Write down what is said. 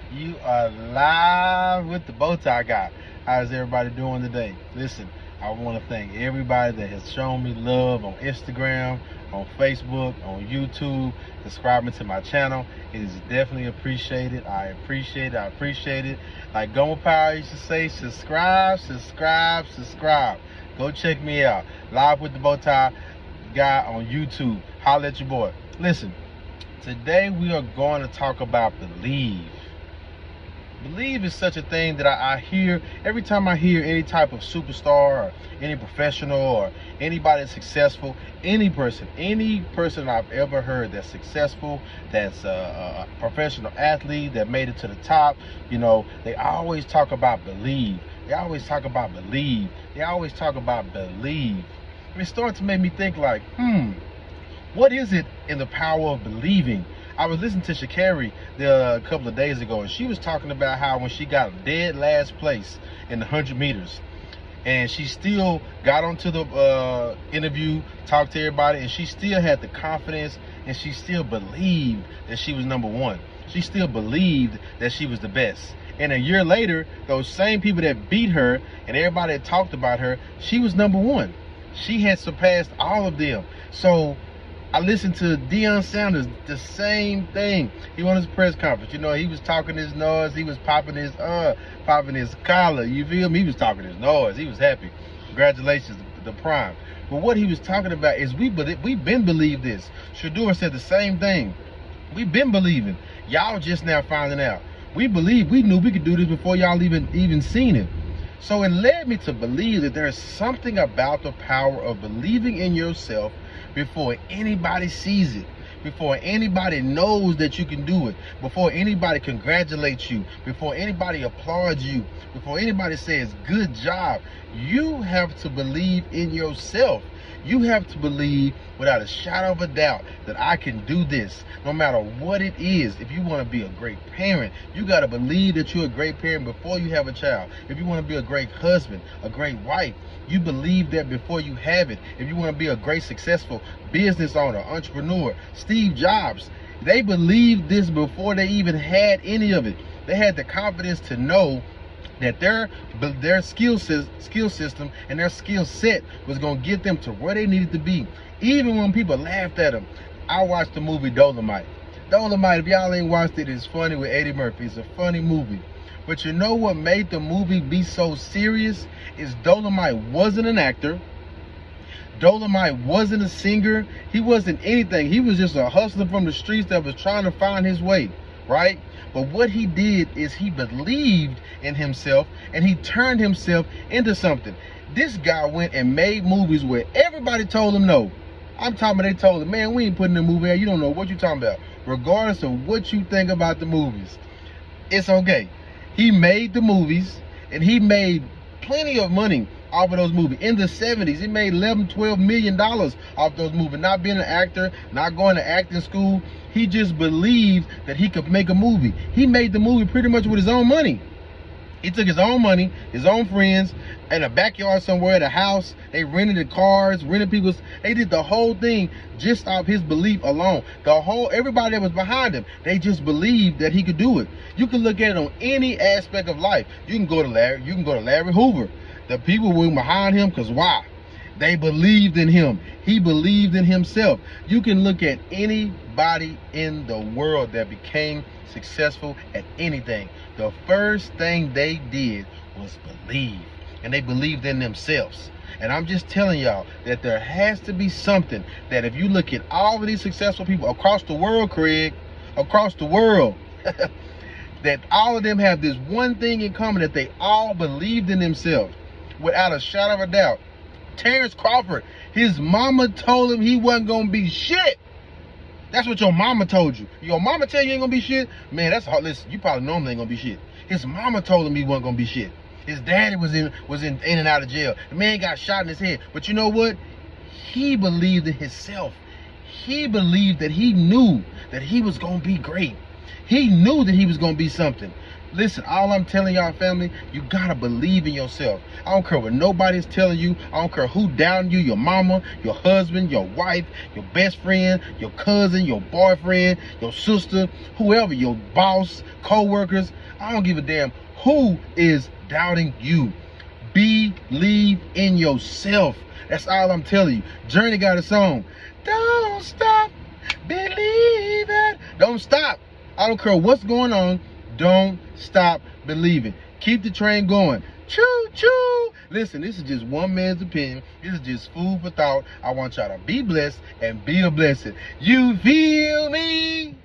You are live with the Bowtie Guy. How's everybody doing today? Listen, I want to thank everybody that has shown me love on Instagram, on Facebook, on YouTube, subscribing to my channel. It is definitely appreciated. I appreciate it. Like Gomer Power used to say, subscribe. Go check me out. Live with the Bowtie Guy on YouTube. Holla at your boy. Listen, today we are going to talk about believe. Believe is such a thing that I hear every time I hear any type of superstar or any professional or anybody that's successful, any person I've ever heard that's successful, that's a professional athlete that made it to the top, you know, they always talk about believe. They always talk about believe. And it started to make me think like, what is it in the power of believing? I was listening to Sha'Carri a couple of days ago, and she was talking about how when she got dead last place in the 100 meters, and she still got onto the interview, talked to everybody, and she still had the confidence, and she still believed that she was number one. She still believed that she was the best. And a year later, those same people that beat her and everybody that talked about her, she was number one. She had surpassed all of them. So I listened to Deion Sanders, the same thing. He won his press conference. You know, he was talking his noise. He was popping his collar. You feel me? He was talking his noise. He was happy. Congratulations, the prime. But what he was talking about is we've been believed this. Shedeur said the same thing. We've been believing. Y'all just now finding out. We knew we could do this before y'all even seen it. So it led me to believe that there's something about the power of believing in yourself before anybody sees it, before anybody knows that you can do it, before anybody congratulates you, before anybody applauds you, before anybody says good job. You have to believe in yourself. You have to believe without a shadow of a doubt that I can do this, no matter what it is. If you want to be a great parent, you got to believe that you're a great parent before you have a child. If you want to be a great husband, a great wife, you believe that before you have it. If you want to be a great, successful business owner, entrepreneur, Steve Jobs, they believed this before they even had any of it. They had the confidence to know that their skill system and their skill set was going to get them to where they needed to be. Even when people laughed at them. I watched the movie Dolomite. Dolomite, if y'all ain't watched it, it's funny with Eddie Murphy. It's a funny movie. But you know what made the movie be so serious? Is Dolomite wasn't an actor. Dolomite wasn't a singer. He wasn't anything. He was just a hustler from the streets that was trying to find his way, right? But what he did is he believed in himself and he turned himself into something. This guy went and made movies where everybody told him no. I'm talking about they told him, man, we ain't putting the movie out. You don't know what you're talking about. Regardless of what you think about the movies, it's okay. He made the movies and he made plenty of money off of those movies. In the 70s, he made $11-12 million off those movies. Not being an actor, not going to acting school. He just believed that he could make a movie. He made the movie pretty much with his own money. He took his own money, his own friends, in a backyard somewhere at a house. They rented the cars, rented people's. They did the whole thing just off his belief alone. Everybody that was behind him, they just believed that he could do it. You can look at it on any aspect of life. You can go to Larry Hoover. The people were behind him because why? They believed in him. He believed in himself. You can look at anybody in the world that became successful at anything. The first thing they did was believe. And they believed in themselves. And I'm just telling y'all that there has to be something that if you look at all of these successful people across the world, Craig, across the world, that all of them have this one thing in common, that they all believed in themselves without a shadow of a doubt. Terrence Crawford, his mama told him he wasn't gonna be shit. That's what your mama told you. Your mama tell you ain't gonna be shit? Man, that's hard. Listen, you probably know him ain't gonna be shit. His mama told him he wasn't gonna be shit. His daddy was in and out of jail. The man got shot in his head. But you know what? He believed in himself. He believed that he knew that he was gonna be great. He knew that he was gonna be something. Listen, all I'm telling y'all, family, you gotta believe in yourself. I don't care what nobody's telling you. I don't care who down you, your mama, your husband, your wife, your best friend, your cousin, your boyfriend, your sister, whoever, your boss, co-workers. I don't give a damn who is doubting you. Believe in yourself. That's all I'm telling you. Journey got a song. Don't stop believing. Don't stop. I don't care what's going on. Don't stop believing. Keep the train going. Choo choo. Listen, this is just one man's opinion. This is just food for thought. I want y'all to be blessed and be a blessing. You feel me?